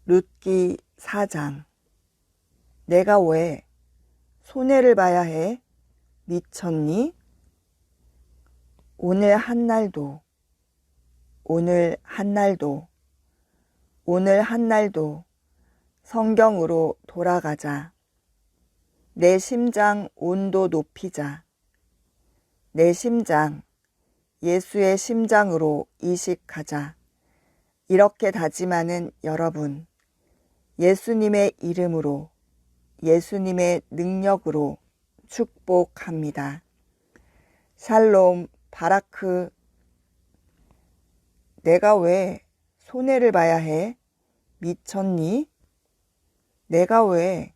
룻기 4장. 내가 왜 손해를 봐야 해? 미쳤니? 오늘 한날도 성경으로 돌아가자. 내 심장 온도 높이자. 내 심장 예수의 심장으로 이식하자. 이렇게 다짐하는 여러분, 예수님의 이름으로, 예수님의 능력으로 축복합니다. 샬롬 바라크. 내가 왜 손해를 봐야 해? 미쳤니? 내가 왜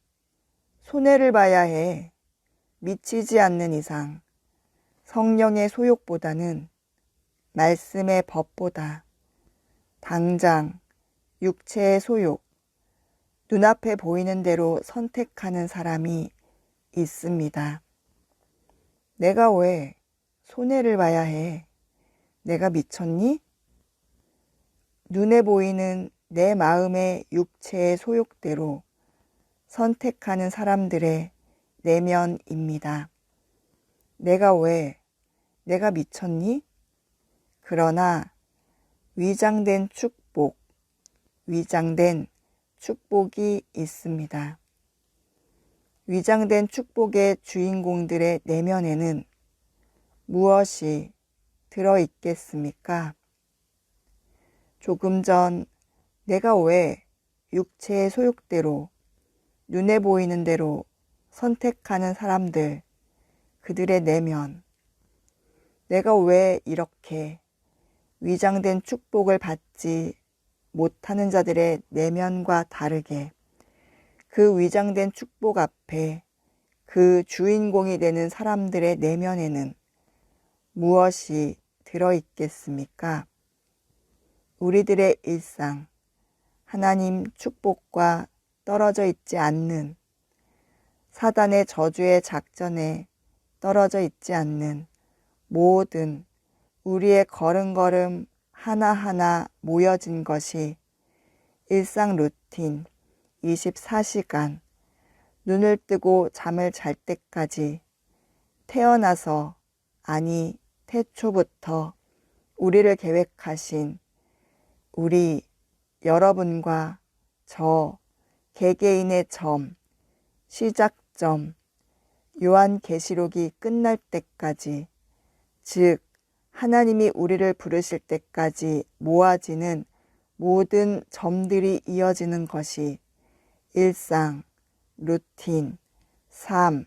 손해를 봐야 해? 미치지 않는 이상 성령의 소욕보다는 말씀의 법보다 당장 육체의 소욕, 눈앞에 보이는 대로 선택하는 사람이 있습니다. 내가 왜 손해를 봐야 해? 내가 미쳤니? 눈에 보이는 내 마음의 육체의 소욕대로 선택하는 사람들의 내면입니다. 내가 미쳤니? 그러나 위장된 축복이 있습니다. 위장된 축복의 주인공들의 내면에는 무엇이 들어있겠습니까? 조금 전 내가 왜 육체의 소욕대로 눈에 보이는 대로 선택하는 사람들, 그들의 내면, 내가 왜 이렇게 위장된 축복을 받지 못하는 자들의 내면과 다르게 그 위장된 축복 앞에 그 주인공이 되는 사람들의 내면에는 무엇이 들어있겠습니까? 우리들의 일상, 하나님 축복과 떨어져 있지 않는, 사단의 저주의 작전에 떨어져 있지 않는 모든 우리의 걸음걸음 하나하나 모여진 것이 일상 루틴 24시간 눈을 뜨고 잠을 잘 때까지 태어나서, 아니 태초부터 우리를 계획하신 우리 여러분과 저 개개인의 시작점, 요한계시록이 끝날 때까지, 즉 하나님이 우리를 부르실 때까지 모아지는 모든 점들이 이어지는 것이 일상, 루틴, 삶,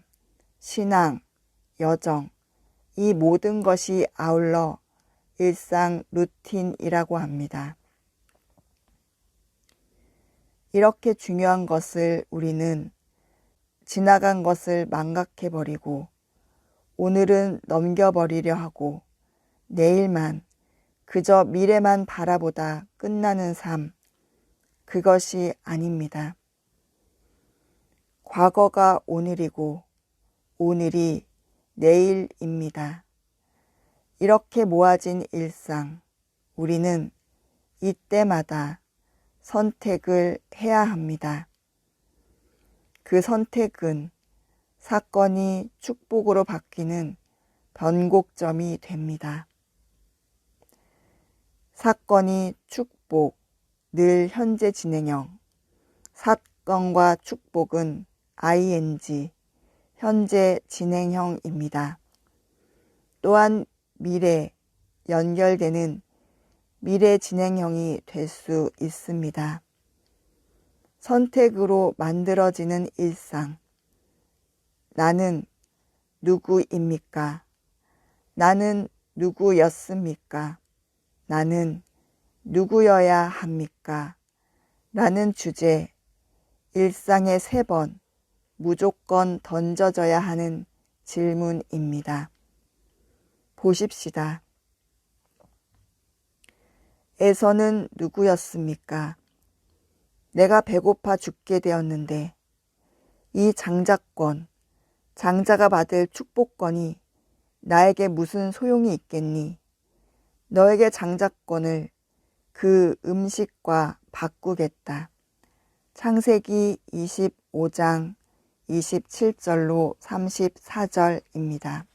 신앙, 여정, 이 모든 것이 아울러 일상 루틴이라고 합니다. 이렇게 중요한 것을 우리는 지나간 것을 망각해버리고 오늘은 넘겨버리려 하고 내일만, 그저 미래만 바라보다 끝나는 삶, 그것이 아닙니다. 과거가 오늘이고 오늘이 내일입니다. 이렇게 모아진 일상, 우리는 이때마다 선택을 해야 합니다. 그 선택은 사건이 축복으로 바뀌는 변곡점이 됩니다. 사건이 축복, 늘 현재 진행형, 사건과 축복은 ing, 현재 진행형입니다. 또한 미래, 연결되는 미래 진행형이 될 수 있습니다. 선택으로 만들어지는 일상. 나는 누구입니까? 나는 누구였습니까? 나는 누구여야 합니까? 라는 주제, 일상에 3번 무조건 던져져야 하는 질문입니다. 보십시다. 에서는 누구였습니까? 내가 배고파 죽게 되었는데 이 장자가 받을 축복권이 나에게 무슨 소용이 있겠니? 너에게 장자권을 그 음식과 바꾸겠다. 창세기 25장 27절로 34절입니다.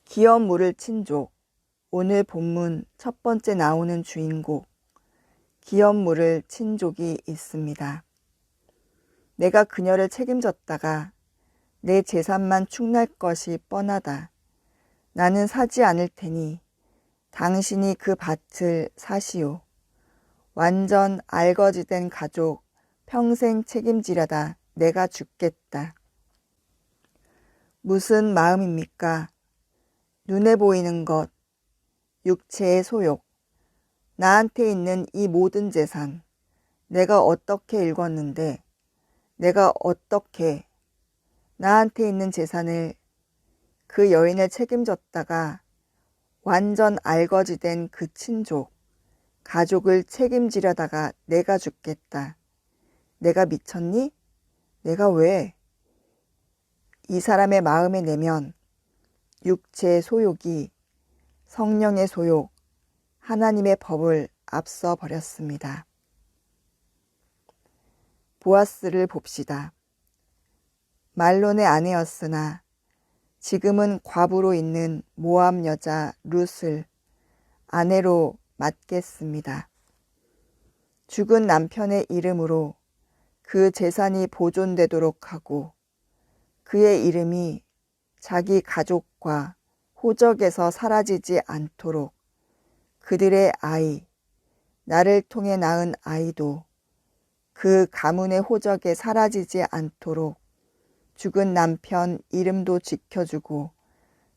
기업 물을 친족. 오늘 본문 첫 번째 나오는 주인공, 기업 물을 친족이 있습니다. 내가 그녀를 책임졌다가 내 재산만 축날 것이 뻔하다. 나는 사지 않을 테니 당신이 그 밭을 사시오. 완전 알거지된 가족 평생 책임지려다 내가 죽겠다. 무슨 마음입니까? 눈에 보이는 것, 육체의 소욕, 나한테 있는 이 모든 재산, 내가 어떻게 읽었는데, 내가 어떻게 나한테 있는 재산을 그 여인을 책임졌다가 완전 알거지된 그 친족, 가족을 책임지려다가 내가 죽겠다. 내가 미쳤니? 내가 왜? 이 사람의 마음에 내면 육체의 소욕이 성령의 소욕, 하나님의 법을 앞서 버렸습니다. 보아스를 봅시다. 말론의 아내였으나 지금은 과부로 있는 모압 여자 룻을 아내로 맡겠습니다. 죽은 남편의 이름으로 그 재산이 보존되도록 하고 그의 이름이 자기 가족과 호적에서 사라지지 않도록 그들의 아이, 나를 통해 낳은 아이도 그 가문의 호적에 사라지지 않도록 죽은 남편 이름도 지켜주고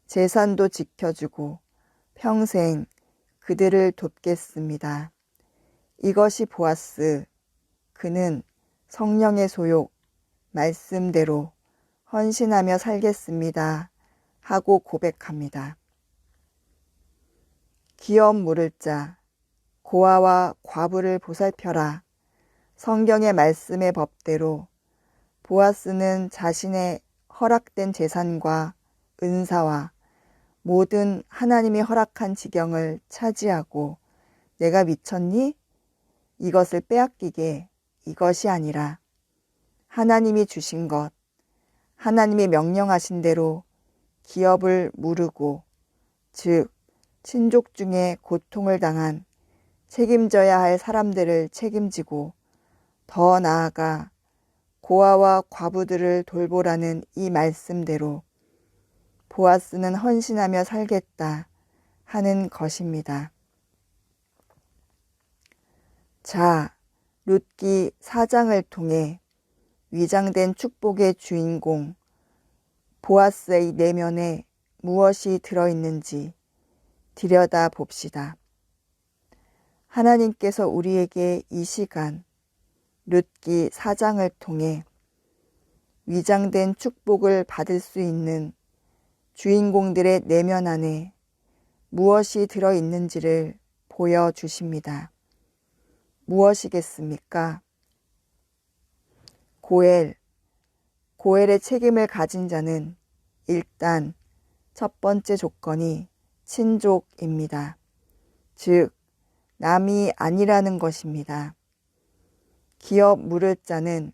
재산도 지켜주고 평생 그들을 돕겠습니다. 이것이 보아스, 그는 성령의 소욕, 말씀대로 헌신하며 살겠습니다 하고 고백합니다. 기업 물을 자, 고아와 과부를 보살펴라. 성경의 말씀의 법대로 보아스는 자신의 허락된 재산과 은사와 모든 하나님이 허락한 지경을 차지하고 내가 미쳤니? 이것을 빼앗기게, 이것이 아니라 하나님이 주신 것, 하나님이 명령하신 대로 기업을 무르고, 즉 친족 중에 고통을 당한 책임져야 할 사람들을 책임지고 더 나아가 고아와 과부들을 돌보라는 이 말씀대로 보아스는 헌신하며 살겠다 하는 것입니다. 자, 룻기 4장을 통해 위장된 축복의 주인공 보아스의 내면에 무엇이 들어있는지 들여다 봅시다. 하나님께서 우리에게 이 시간 룻기 4장을 통해 위장된 축복을 받을 수 있는 주인공들의 내면 안에 무엇이 들어있는지를 보여주십니다. 무엇이겠습니까? 고엘의 책임을 가진 자는 일단 첫 번째 조건이 친족입니다. 즉, 남이 아니라는 것입니다. 기업 물을 자는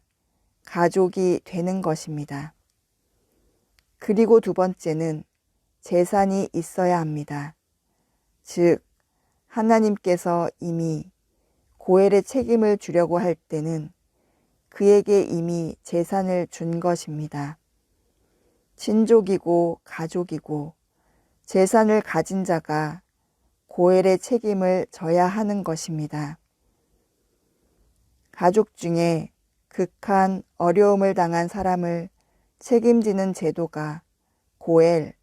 가족이 되는 것입니다. 그리고 두 번째는 재산이 있어야 합니다. 즉, 하나님께서 이미 고엘의 책임을 주려고 할 때는 그에게 이미 재산을 준 것입니다. 친족이고 가족이고 재산을 가진 자가 고엘의 책임을 져야 하는 것입니다. 가족 중에 극한 어려움을 당한 사람을 책임지는 제도가 고엘,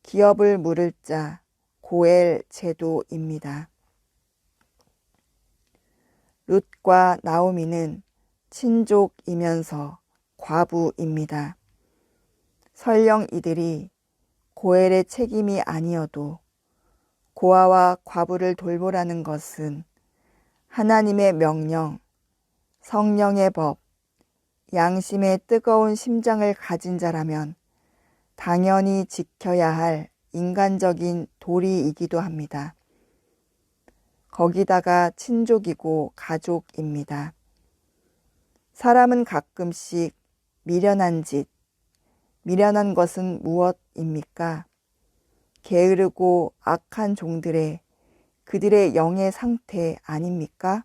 기업을 물을 자 고엘 제도입니다. 룻과 나오미는 친족이면서 과부입니다. 설령 이들이 고엘의 책임이 아니어도 고아와 과부를 돌보라는 것은 하나님의 명령, 성령의 법, 양심의 뜨거운 심장을 가진 자라면 당연히 지켜야 할 인간적인 도리이기도 합니다. 거기다가 친족이고 가족입니다. 사람은 가끔씩 미련한 짓, 미련한 것은 무엇입니까? 게으르고 악한 종들의 그들의 영의 상태 아닙니까?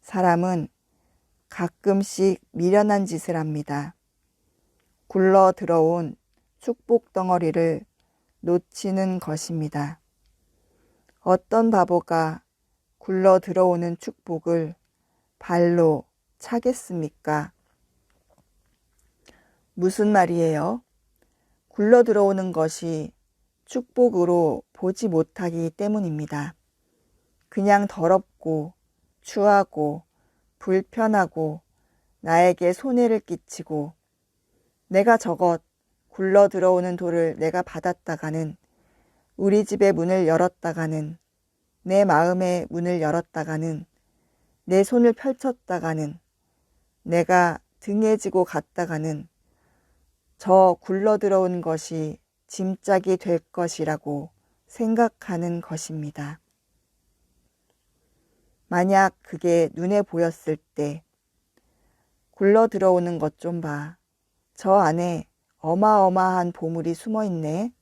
사람은 가끔씩 미련한 짓을 합니다. 굴러 들어온 축복 덩어리를 놓치는 것입니다. 어떤 바보가 굴러 들어오는 축복을 발로 차겠습니까? 무슨 말이에요? 굴러 들어오는 것이 축복으로 보지 못하기 때문입니다. 그냥 더럽고 추하고 불편하고 나에게 손해를 끼치고 내가 저것 굴러 들어오는 돌을 내가 받았다가는 우리 집의 문을 열었다가는 내 마음의 문을 열었다가는 내 손을 펼쳤다가는 내가 등에 지고 갔다가는 저 굴러 들어온 것이 짐짝이 될 것이라고 생각하는 것입니다. 만약 그게 눈에 보였을 때 굴러 들어오는 것 좀 봐. 저 안에 어마어마한 보물이 숨어 있네.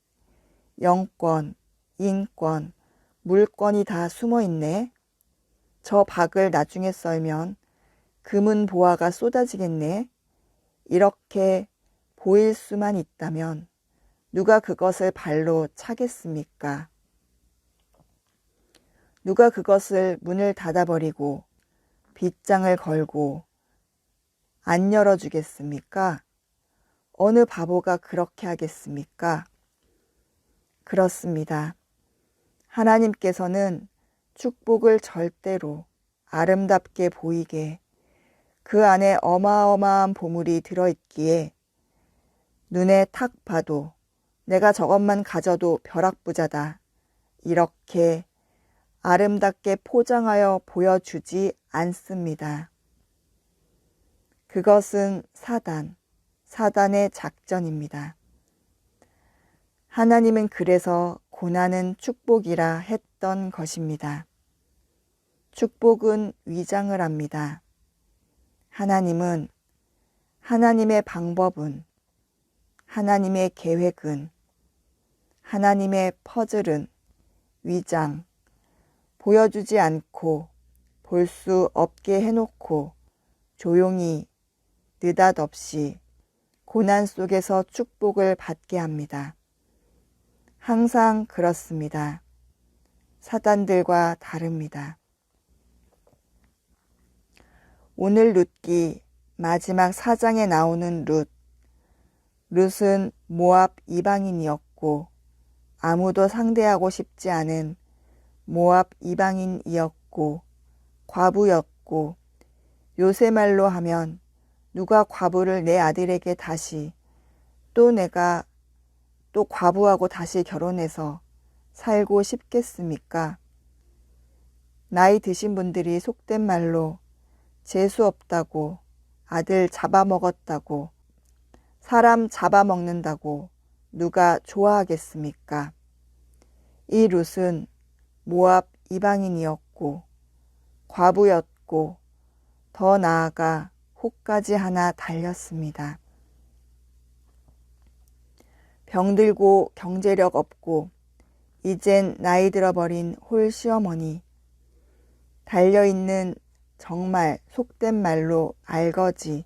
영권, 인권, 물권이 다 숨어 있네. 저 박을 나중에 썰면 금은 보화가 쏟아지겠네. 이렇게 보일 수만 있다면 누가 그것을 발로 차겠습니까? 누가 그것을 문을 닫아버리고 빗장을 걸고 안 열어주겠습니까? 어느 바보가 그렇게 하겠습니까? 그렇습니다. 하나님께서는 축복을 절대로 아름답게 보이게 그 안에 어마어마한 보물이 들어있기에 눈에 탁 봐도 내가 저것만 가져도 벼락부자다. 이렇게 아름답게 포장하여 보여주지 않습니다. 그것은 사단의 작전입니다. 하나님은 그래서 고난은 축복이라 했던 것입니다. 축복은 위장을 합니다. 하나님은, 하나님의 방법은, 하나님의 계획은, 하나님의 퍼즐은 위장, 보여주지 않고 볼 수 없게 해놓고 조용히 느닷없이 고난 속에서 축복을 받게 합니다. 항상 그렇습니다. 사단들과 다릅니다. 오늘 룻기 마지막 4장에 나오는 룻은 모압 이방인이었고 아무도 상대하고 싶지 않은 모압 이방인이었고 과부였고 요새 말로 하면 누가 과부를 내 아들에게 다시 내가 과부하고 다시 결혼해서 살고 싶겠습니까? 나이 드신 분들이 속된 말로 재수 없다고, 아들 잡아먹었다고, 사람 잡아먹는다고 누가 좋아하겠습니까? 이 룻은 모압 이방인이었고 과부였고 더 나아가 혹까지 하나 달렸습니다. 병들고 경제력 없고 이젠 나이 들어버린 홀 시어머니, 달려있는 정말 속된 말로 알거지,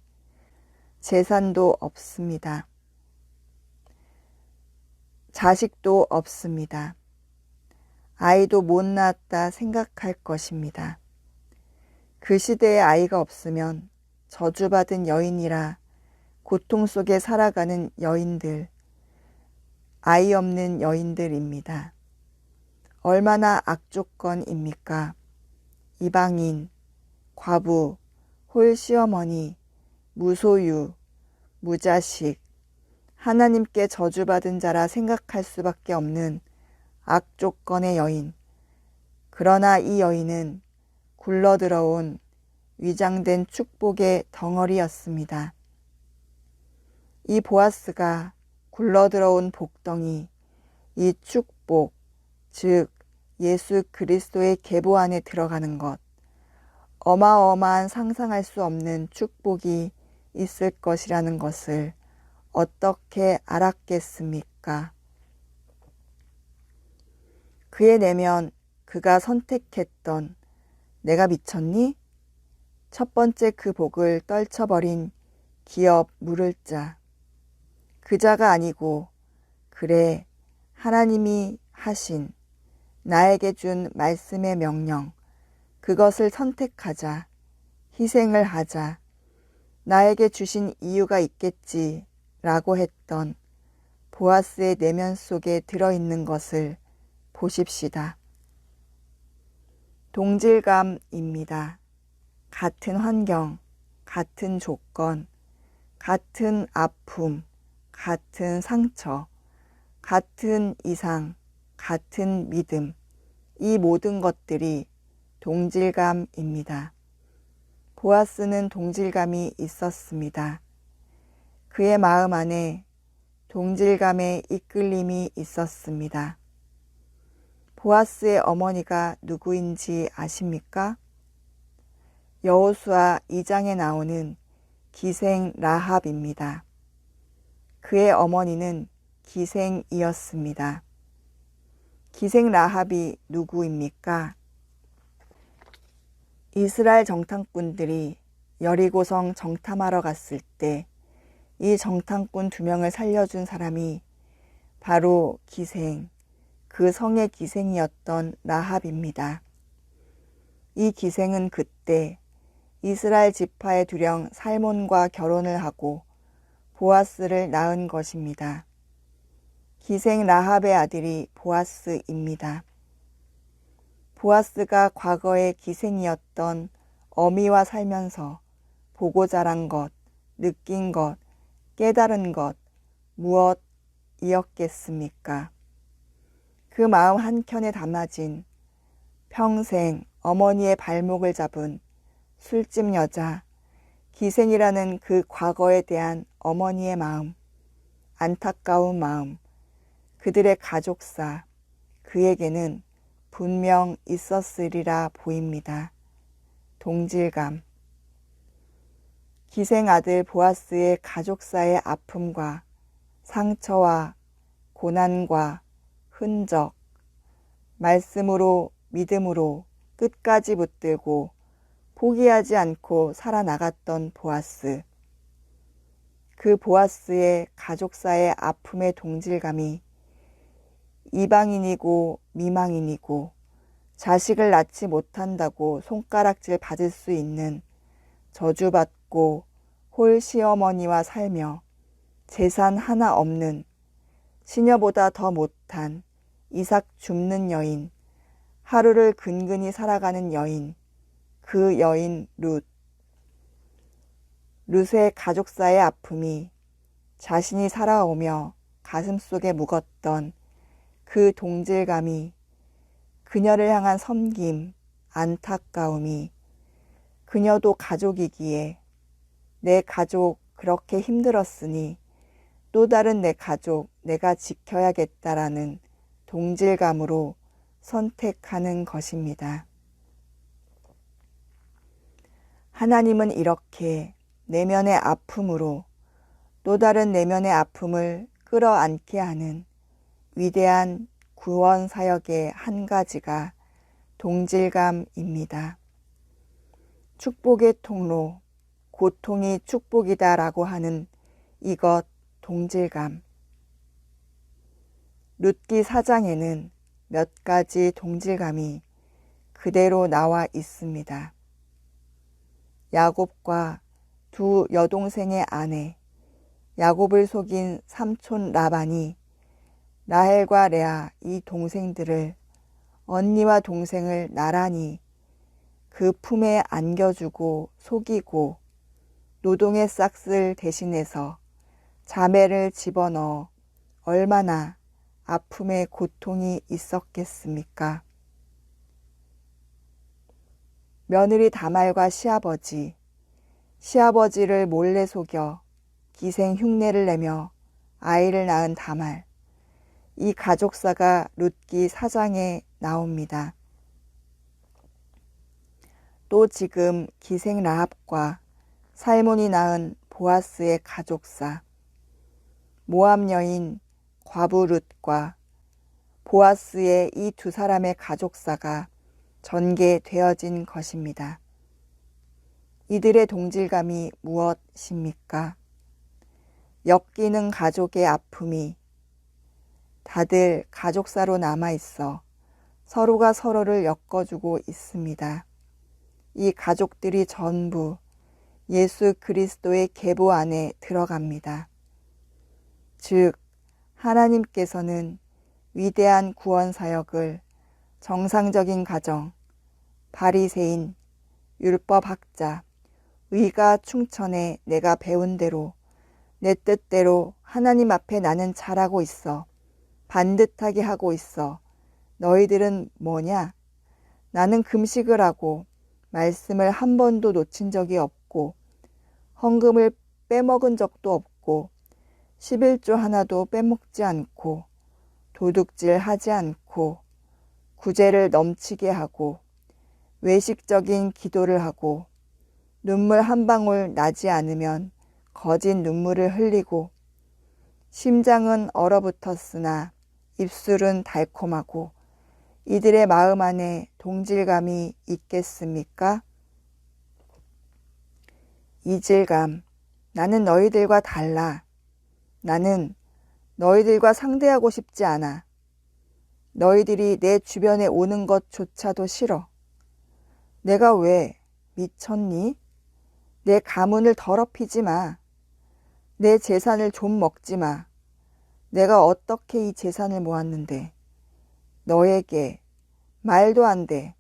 재산도 없습니다. 자식도 없습니다. 아이도 못 낳았다 생각할 것입니다. 그 시대에 아이가 없으면 저주받은 여인이라 고통 속에 살아가는 여인들, 아이 없는 여인들입니다. 얼마나 악조건입니까? 이방인, 과부, 홀 시어머니, 무소유, 무자식, 하나님께 저주받은 자라 생각할 수밖에 없는 악조건의 여인. 그러나 이 여인은 굴러들어온 위장된 축복의 덩어리였습니다. 이 보아스가 굴러들어온 복덩이, 이 축복, 즉 예수 그리스도의 계보 안에 들어가는 것, 어마어마한 상상할 수 없는 축복이 있을 것이라는 것을 어떻게 알았겠습니까? 그의 내면 그가 선택했던 내가 미쳤니? 첫 번째 그 복을 떨쳐버린 기업 물을 자. 그 자가 아니고 그래 하나님이 하신 나에게 준 말씀의 명령, 그것을 선택하자, 희생을 하자, 나에게 주신 이유가 있겠지 라고 했던 보아스의 내면 속에 들어있는 것을 보십시다. 동질감입니다. 같은 환경, 같은 조건, 같은 아픔, 같은 상처, 같은 이상, 같은 믿음, 이 모든 것들이 동질감입니다. 보아스는 동질감이 있었습니다. 그의 마음 안에 동질감의 이끌림이 있었습니다. 보아스의 어머니가 누구인지 아십니까? 여호수아 2장에 나오는 기생 라합입니다. 그의 어머니는 기생이었습니다. 기생 라합이 누구입니까? 이스라엘 정탐꾼들이 여리고성 정탐하러 갔을 때 이 정탐꾼 2명을 살려준 사람이 바로 기생, 그 성의 기생이었던 라합입니다. 이 기생은 그때 이스라엘 지파의 두령 살몬과 결혼을 하고 보아스를 낳은 것입니다. 기생 라합의 아들이 보아스입니다. 보아스가 과거의 기생이었던 어미와 살면서 보고 자란 것, 느낀 것, 깨달은 것 무엇이었겠습니까? 그 마음 한켠에 담아진 평생 어머니의 발목을 잡은 술집 여자, 기생이라는 그 과거에 대한 어머니의 마음, 안타까운 마음, 그들의 가족사, 그에게는 분명 있었으리라 보입니다. 동질감. 기생 아들 보아스의 가족사의 아픔과 상처와 고난과 흔적, 말씀으로 믿음으로 끝까지 붙들고 포기하지 않고 살아나갔던 보아스. 그 보아스의 가족사의 아픔의 동질감이 이방인이고 미망인이고 자식을 낳지 못한다고 손가락질 받을 수 있는 저주받고 홀 시어머니와 살며 재산 하나 없는 시녀보다 더 못한 이삭 줍는 여인, 하루를 근근히 살아가는 여인, 그 여인 룻. 룻의 가족사의 아픔이 자신이 살아오며 가슴속에 묵었던 그 동질감이, 그녀를 향한 섬김, 안타까움이, 그녀도 가족이기에 내 가족 그렇게 힘들었으니 또 다른 내 가족 내가 지켜야겠다라는 동질감으로 선택하는 것입니다. 하나님은 이렇게 내면의 아픔으로 또 다른 내면의 아픔을 끌어안게 하는 위대한 구원 사역의 한 가지가 동질감입니다. 축복의 통로, 고통이 축복이다라고 하는 이것 동질감. 룻기 4장에는 몇 가지 동질감이 그대로 나와 있습니다. 야곱과 2 여동생의 아내, 야곱을 속인 삼촌 라반이 라헬과 레아 이 동생들을, 언니와 동생을 나란히 그 품에 안겨주고 속이고 노동의 싹쓸 대신해서 자매를 집어넣어 얼마나 아픔의 고통이 있었겠습니까? 며느리 다말과 시아버지를 몰래 속여 기생 흉내를 내며 아이를 낳은 다말. 이 가족사가 룻기 4장에 나옵니다. 또 지금 기생 라합과 살몬이 낳은 보아스의 가족사, 모압 여인 과부 룻과 보아스의 이 두 사람의 가족사가 전개되어진 것입니다. 이들의 동질감이 무엇입니까? 엮이는 가족의 아픔이 다들 가족사로 남아있어 서로가 서로를 엮어주고 있습니다. 이 가족들이 전부 예수 그리스도의 계보 안에 들어갑니다. 즉, 하나님께서는 위대한 구원 사역을 정상적인 가정, 바리새인, 율법학자, 의가 충천에 내가 배운 대로 내 뜻대로 하나님 앞에 나는 잘하고 있어. 반듯하게 하고 있어. 너희들은 뭐냐? 나는 금식을 하고 말씀을 한 번도 놓친 적이 없고 헌금을 빼먹은 적도 없고 11조 하나도 빼먹지 않고 도둑질 하지 않고 구제를 넘치게 하고 외식적인 기도를 하고 눈물 한 방울 나지 않으면 거짓 눈물을 흘리고 심장은 얼어붙었으나 입술은 달콤하고 이들의 마음 안에 동질감이 있겠습니까? 이질감, 나는 너희들과 달라. 나는 너희들과 상대하고 싶지 않아. 너희들이 내 주변에 오는 것조차도 싫어. 내가 왜 미쳤니? 내 가문을 더럽히지 마. 내 재산을 좀 먹지 마. 내가 어떻게 이 재산을 모았는데 너에게 말도 안 돼.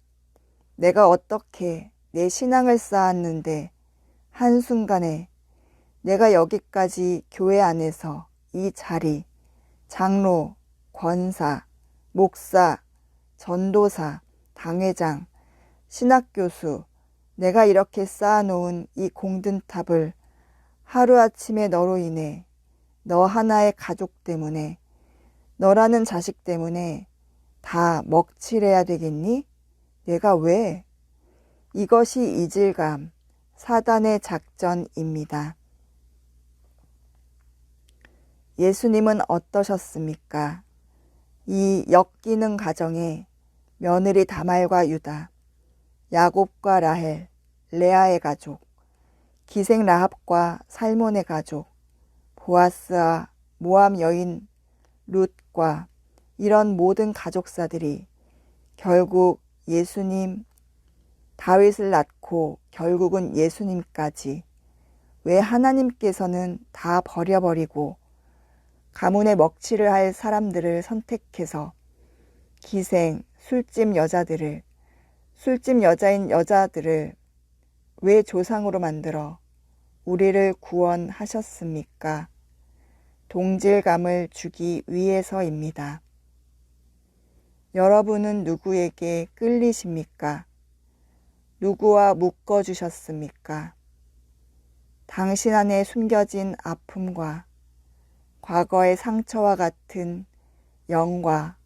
내가 어떻게 내 신앙을 쌓았는데 한순간에 내가 여기까지 교회 안에서 이 자리, 장로, 권사, 목사, 전도사, 당회장, 신학교수, 내가 이렇게 쌓아놓은 이 공든탑을 하루아침에 너로 인해 너 하나의 가족 때문에 너라는 자식 때문에 다 먹칠해야 되겠니? 내가 왜? 이것이 이질감, 사단의 작전입니다. 예수님은 어떠셨습니까? 이 엮이는 가정에 며느리 다말과 유다, 야곱과 라헬, 레아의 가족, 기생 라합과 살몬의 가족, 보아스와 모압 여인 룻과 이런 모든 가족사들이 결국 예수님, 다윗을 낳고 결국은 예수님까지 왜 하나님께서는 다 버려버리고 가문의 먹칠을 할 사람들을 선택해서 기생, 술집 여자들을, 술집 여자인 여자들을 왜 조상으로 만들어 우리를 구원하셨습니까? 동질감을 주기 위해서입니다. 여러분은 누구에게 끌리십니까? 누구와 묶어주셨습니까? 당신 안에 숨겨진 아픔과 과거의 상처와 같은 영과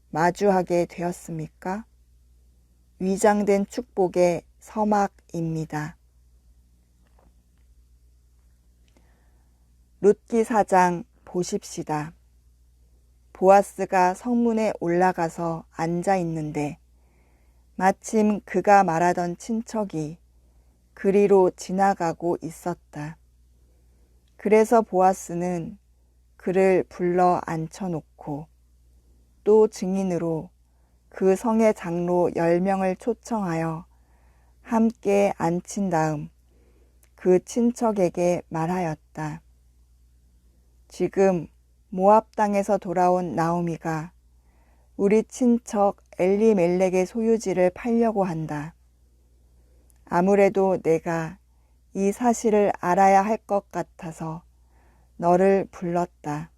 마주하게 되었습니까? 위장된 축복의 서막입니다. 룻기 4장 보십시다. 보아스가 성문에 올라가서 앉아 있는데 마침 그가 말하던 친척이 그리로 지나가고 있었다. 그래서 보아스는 그를 불러 앉혀놓고 또 증인으로 그 성의 장로 10명을 초청하여 함께 앉힌 다음 그 친척에게 말하였다. 지금 모압 땅에서 돌아온 나오미가 우리 친척 엘리멜렉의 소유지를 팔려고 한다. 아무래도 내가 이 사실을 알아야 할 것 같아서 너를 불렀다.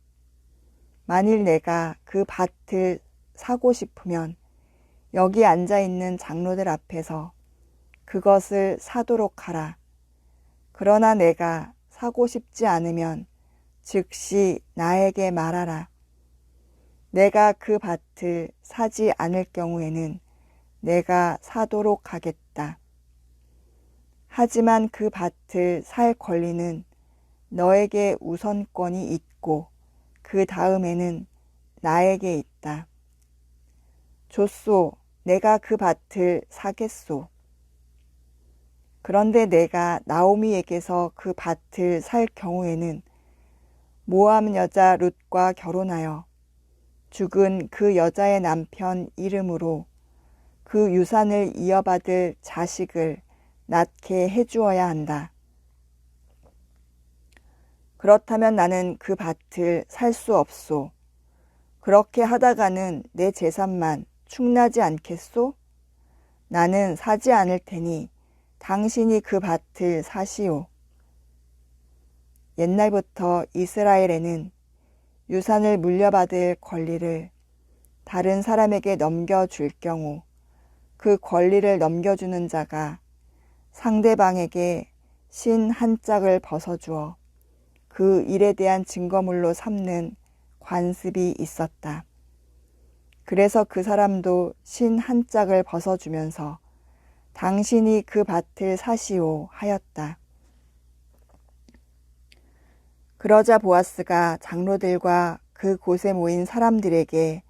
만일 내가 그 밭을 사고 싶으면 여기 앉아있는 장로들 앞에서 그것을 사도록 하라. 그러나 내가 사고 싶지 않으면 즉시 나에게 말하라. 내가 그 밭을 사지 않을 경우에는 내가 사도록 하겠다. 하지만 그 밭을 살 권리는 너에게 우선권이 있고 그 다음에는 나에게 있다. 좋소, 내가 그 밭을 사겠소. 그런데 내가 나오미에게서 그 밭을 살 경우에는 모압 여자 룻과 결혼하여 죽은 그 여자의 남편 이름으로 그 유산을 이어받을 자식을 낳게 해주어야 한다. 그렇다면 나는 그 밭을 살 수 없소. 그렇게 하다가는 내 재산만 축나지 않겠소? 나는 사지 않을 테니 당신이 그 밭을 사시오. 옛날부터 이스라엘에는 유산을 물려받을 권리를 다른 사람에게 넘겨줄 경우 그 권리를 넘겨주는 자가 상대방에게 신 한 짝을 벗어주어 그 일에 대한 증거물로 삼는 관습이 있었다. 그래서 그 사람도 신 한 짝을 벗어주면서 당신이 그 밭을 사시오 하였다. 그러자 보아스가 장로들과 그 곳에 모인 사람들에게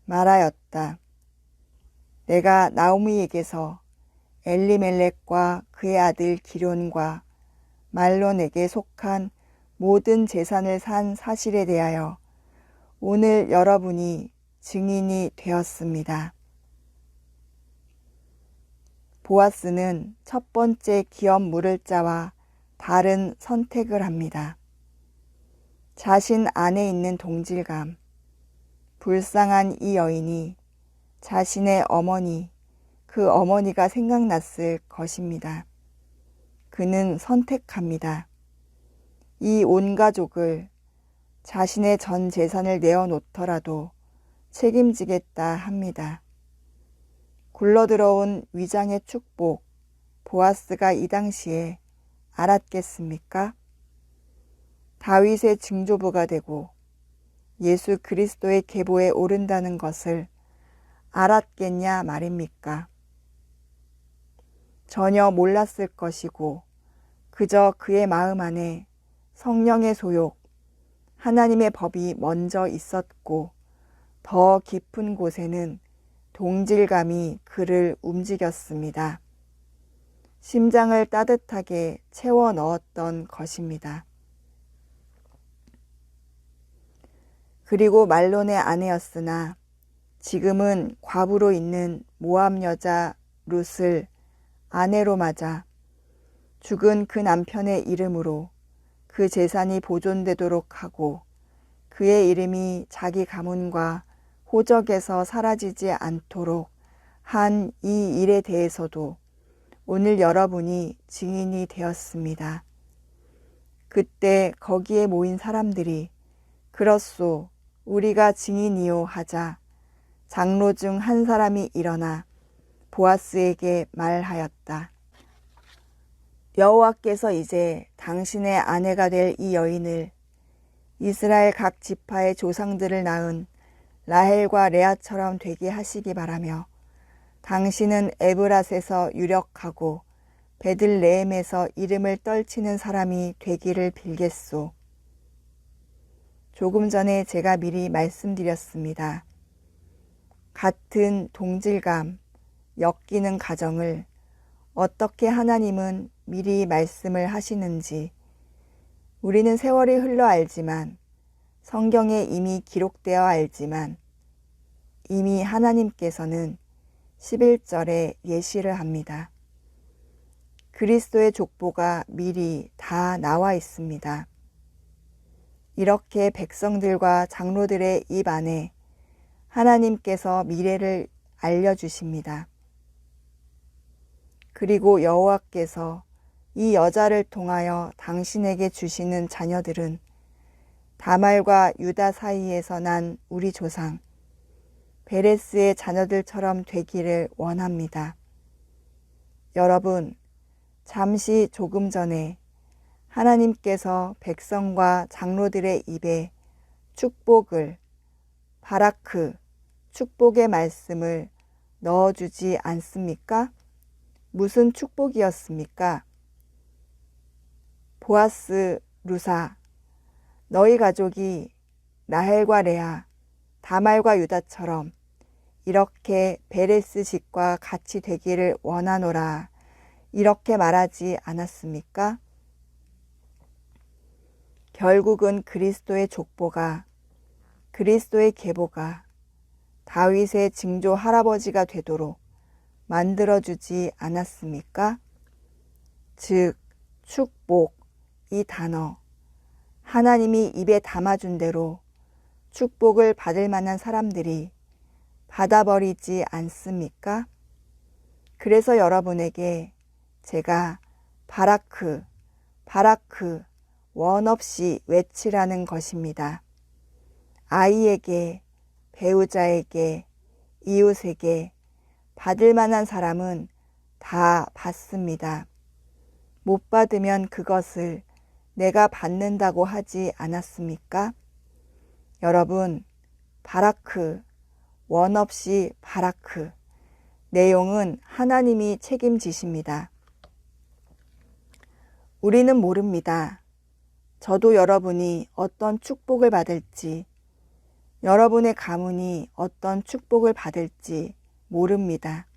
말하였다. 내가 나오미에게서 엘리멜렉과 그의 아들 기럨과 말론에게 속한 모든 재산을 산 사실에 대하여 오늘 여러분이 증인이 되었습니다. 보아스는 첫 번째 기업 물을 자와 다른 선택을 합니다. 자신 안에 있는 동질감, 불쌍한 이 여인이 자신의 어머니, 그 어머니가 생각났을 것입니다. 그는 선택합니다. 이 온 가족을 자신의 전 재산을 내어놓더라도 책임지겠다 합니다. 굴러들어온 위장의 축복, 보아스가 이 당시에 알았겠습니까? 다윗의 증조부가 되고 예수 그리스도의 계보에 오른다는 것을 알았겠냐 말입니까? 전혀 몰랐을 것이고 그저 그의 마음 안에 성령의 소욕, 하나님의 법이 먼저 있었고 더 깊은 곳에는 동질감이 그를 움직였습니다. 심장을 따뜻하게 채워 넣었던 것입니다. 그리고 말론의 아내였으나 지금은 과부로 있는 모압 여자 룻을 아내로 맞아 죽은 그 남편의 이름으로 그 재산이 보존되도록 하고 그의 이름이 자기 가문과 호적에서 사라지지 않도록 한 이 일에 대해서도 오늘 여러분이 증인이 되었습니다. 그때 거기에 모인 사람들이 그렇소, 우리가 증인이요 하자 장로 중 한 사람이 일어나 보아스에게 말하였다. 여호와께서 이제 당신의 아내가 될 이 여인을 이스라엘 각 지파의 조상들을 낳은 라헬과 레아처럼 되게 하시기 바라며 당신은 에브랏에서 유력하고 베들레헴에서 이름을 떨치는 사람이 되기를 빌겠소. 조금 전에 제가 미리 말씀드렸습니다. 같은 동질감, 엮이는 가정을 어떻게 하나님은 미리 말씀을 하시는지 우리는 세월이 흘러 알지만 성경에 이미 기록되어 알지만 이미 하나님께서는 11절에 예시를 합니다. 그리스도의 족보가 미리 다 나와 있습니다. 이렇게 백성들과 장로들의 입 안에 하나님께서 미래를 알려주십니다. 그리고 여호와께서 이 여자를 통하여 당신에게 주시는 자녀들은 다말과 유다 사이에서 난 우리 조상 베레스의 자녀들처럼 되기를 원합니다. 여러분, 잠시 조금 전에 하나님께서 백성과 장로들의 입에 축복을 바라크, 축복의 말씀을 넣어주지 않습니까? 무슨 축복이었습니까? 보아스, 루사, 너희 가족이 나헬과 레아, 다말과 유다처럼 이렇게 베레스식과 같이 되기를 원하노라. 이렇게 말하지 않았습니까? 결국은 그리스도의 족보가, 그리스도의 계보가 다윗의 증조 할아버지가 되도록 만들어주지 않았습니까? 즉, 축복, 이 단어, 하나님이 입에 담아준 대로 축복을 받을 만한 사람들이 받아버리지 않습니까? 그래서 여러분에게 제가 바라크, 바라크 원 없이 외치라는 것입니다. 아이에게, 배우자에게, 이웃에게 받을 만한 사람은 다 받습니다. 못 받으면 그것을 내가 받는다고 하지 않았습니까? 여러분, 바라크, 원 없이 바라크. 내용은 하나님이 책임지십니다. 우리는 모릅니다. 저도 여러분이 어떤 축복을 받을지, 여러분의 가문이 어떤 축복을 받을지 모릅니다.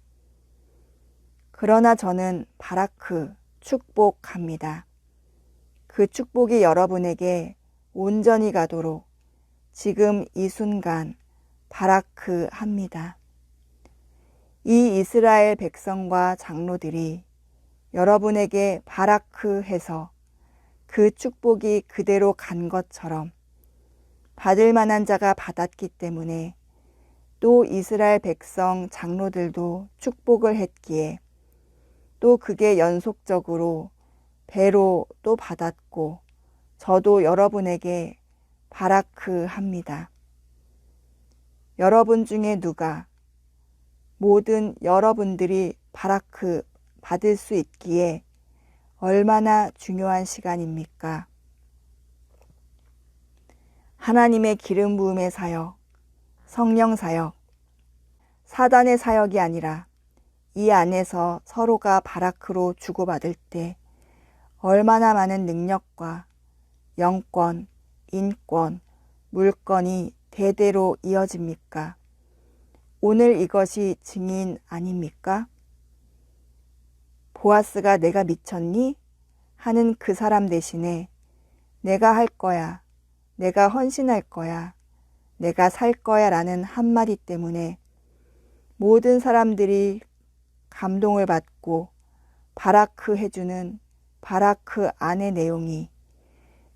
그러나 저는 바라크, 축복합니다. 그 축복이 여러분에게 온전히 가도록 지금 이 순간 바라크 합니다. 이 이스라엘 백성과 장로들이 여러분에게 바라크 해서 그 축복이 그대로 간 것처럼 받을 만한 자가 받았기 때문에 또 이스라엘 백성 장로들도 축복을 했기에 또 그게 연속적으로 배로 또 받았고 저도 여러분에게 바라크 합니다. 여러분 중에 누가 모든 여러분들이 바라크 받을 수 있기에 얼마나 중요한 시간입니까? 하나님의 기름 부음의 사역, 성령 사역, 사단의 사역이 아니라 이 안에서 서로가 바라크로 주고받을 때 얼마나 많은 능력과 영권, 인권, 물건이 대대로 이어집니까? 오늘 이것이 증인 아닙니까? 보아스가 내가 미쳤니? 하는 그 사람 대신에 내가 할 거야, 내가 헌신할 거야, 내가 살 거야 라는 한마디 때문에 모든 사람들이 감동을 받고 바라크 해주는 바라크 안의 내용이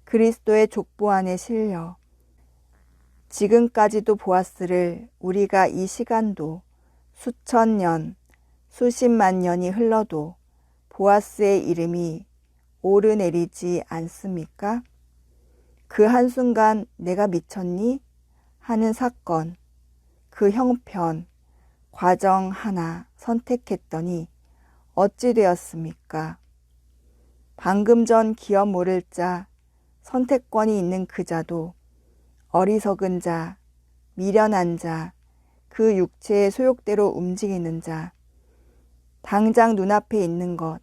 그리스도의 족보 안에 실려 지금까지도 보아스를 우리가 이 시간도 수천 년, 수십만 년이 흘러도 보아스의 이름이 오르내리지 않습니까? 그 한순간 내가 미쳤니? 하는 사건, 그 형편, 과정 하나 선택했더니 어찌 되었습니까? 방금 전 기업 모를 자, 선택권이 있는 그 자도 어리석은 자, 미련한 자, 그 육체의 소욕대로 움직이는 자, 당장 눈앞에 있는 것,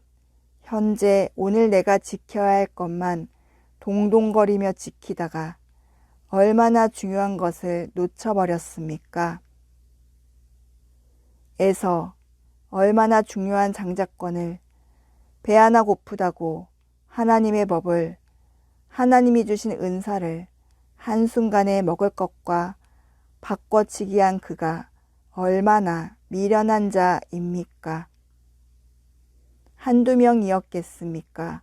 현재 오늘 내가 지켜야 할 것만 동동거리며 지키다가 얼마나 중요한 것을 놓쳐버렸습니까? 에서 얼마나 중요한 장자권을 배 하나 고프다고 하나님의 법을, 하나님이 주신 은사를 한순간에 먹을 것과 바꿔치기한 그가 얼마나 미련한 자입니까? 한두 명이었겠습니까?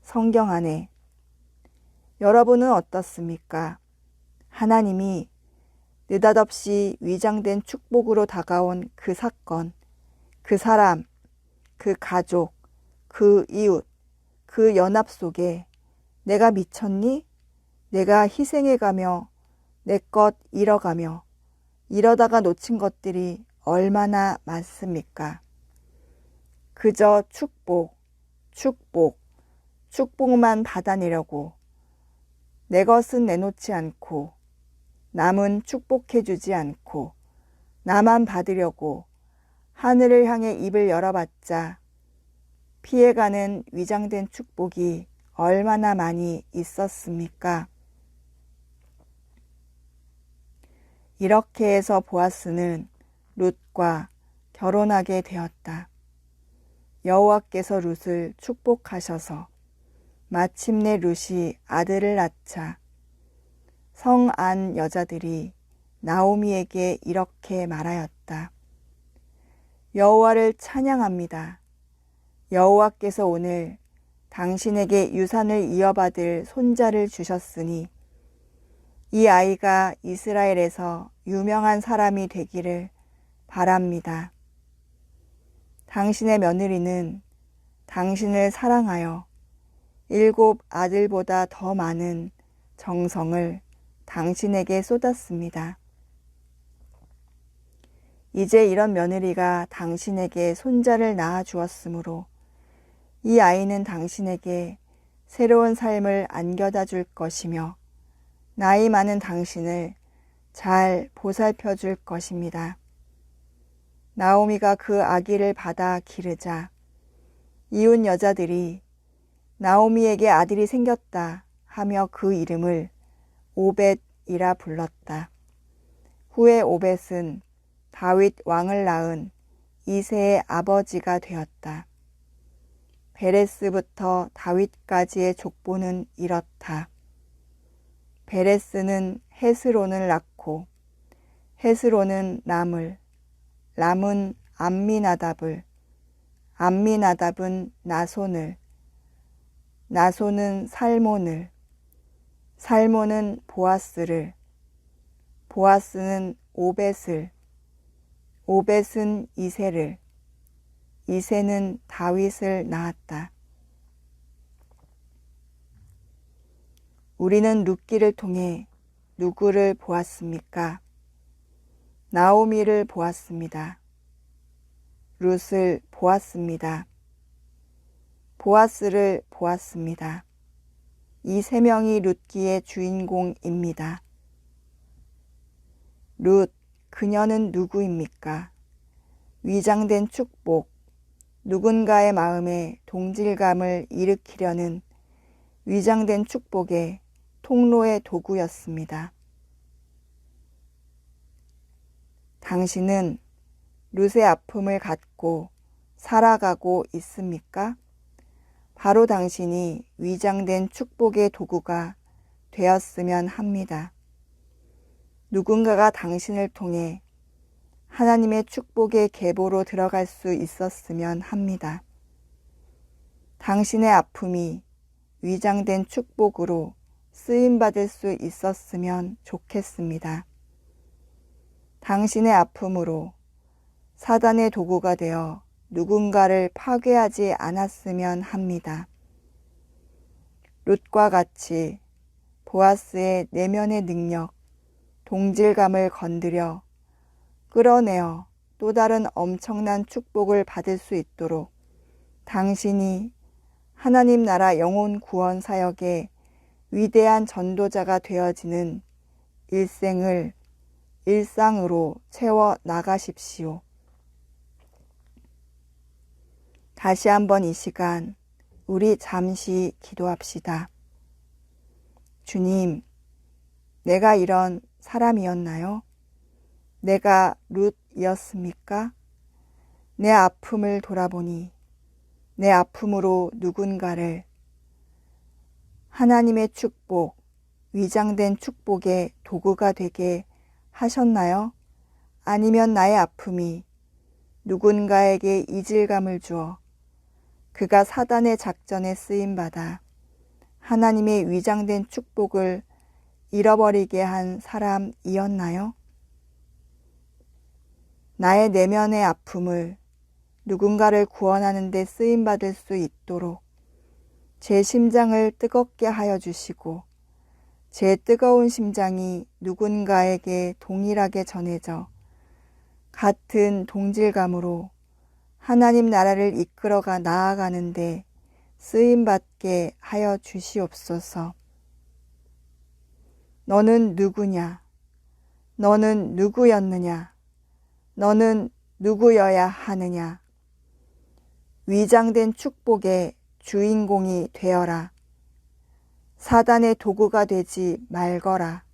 성경 안에. 여러분은 어떻습니까? 하나님이 느닷없이 위장된 축복으로 다가온 그 사건, 그 사람, 그 가족, 그 이웃, 그 연합 속에 내가 미쳤니? 내가 희생해가며 내 것 잃어가며 이러다가 놓친 것들이 얼마나 많습니까? 그저 축복, 축복, 축복만 받아내려고 내 것은 내놓지 않고 남은 축복해주지 않고 나만 받으려고 하늘을 향해 입을 열어봤자 피해가는 위장된 축복이 얼마나 많이 있었습니까? 이렇게 해서 보아스는 룻과 결혼하게 되었다. 여호와께서 룻을 축복하셔서 마침내 룻이 아들을 낳자 성안 여자들이 나오미에게 이렇게 말하였다. 여호와를 찬양합니다. 여호와께서 오늘 당신에게 유산을 이어받을 손자를 주셨으니 이 아이가 이스라엘에서 유명한 사람이 되기를 바랍니다. 당신의 며느리는 당신을 사랑하여 7 아들보다 더 많은 정성을 당신에게 쏟았습니다. 이제 이런 며느리가 당신에게 손자를 낳아 주었으므로 이 아이는 당신에게 새로운 삶을 안겨다 줄 것이며 나이 많은 당신을 잘 보살펴 줄 것입니다. 나오미가 그 아기를 받아 기르자 이웃 여자들이 나오미에게 아들이 생겼다 하며 그 이름을 오벳이라 불렀다. 후에 오벳은 다윗 왕을 낳은 이새의 아버지가 되었다. 베레스부터 다윗까지의 족보는 이렇다. 베레스는 헤스론을 낳고 헤스론은 람을, 람은 암미나답을, 암미나답은 나손을, 나손은 살몬을, 살몬은 보아스를, 보아스는 오벳을, 오벳은 이새를, 이새는 다윗을 낳았다. 우리는 룻기를 통해 누구를 보았습니까? 나오미를 보았습니다. 룻을 보았습니다. 보아스를 보았습니다. 이 3명이 룻기의 주인공입니다. 룻, 그녀는 누구입니까? 위장된 축복, 누군가의 마음에 동질감을 일으키려는 위장된 축복의 통로의 도구였습니다. 당신은 룻의 아픔을 갖고 살아가고 있습니까? 바로 당신이 위장된 축복의 도구가 되었으면 합니다. 누군가가 당신을 통해 하나님의 축복의 계보로 들어갈 수 있었으면 합니다. 당신의 아픔이 위장된 축복으로 쓰임받을 수 있었으면 좋겠습니다. 당신의 아픔으로 사단의 도구가 되어 누군가를 파괴하지 않았으면 합니다. 룻과 같이 보아스의 내면의 능력, 동질감을 건드려 끌어내어 또 다른 엄청난 축복을 받을 수 있도록 당신이 하나님 나라 영혼 구원 사역의 위대한 전도자가 되어지는 일생을 일상으로 채워 나가십시오. 다시 한번 이 시간 우리 잠시 기도합시다. 주님, 내가 이런 사람이었나요? 내가 룻이었습니까? 내 아픔을 돌아보니 내 아픔으로 누군가를 하나님의 축복, 위장된 축복의 도구가 되게 하셨나요? 아니면 나의 아픔이 누군가에게 이질감을 주어 그가 사단의 작전에 쓰임받아 하나님의 위장된 축복을 잃어버리게 한 사람이었나요? 나의 내면의 아픔을 누군가를 구원하는 데 쓰임받을 수 있도록 제 심장을 뜨겁게 하여 주시고 제 뜨거운 심장이 누군가에게 동일하게 전해져 같은 동질감으로 하나님 나라를 이끌어가 나아가는데 쓰임받게 하여 주시옵소서. 너는 누구냐? 너는 누구였느냐? 너는 누구여야 하느냐? 위장된 축복의 주인공이 되어라. 사단의 도구가 되지 말거라.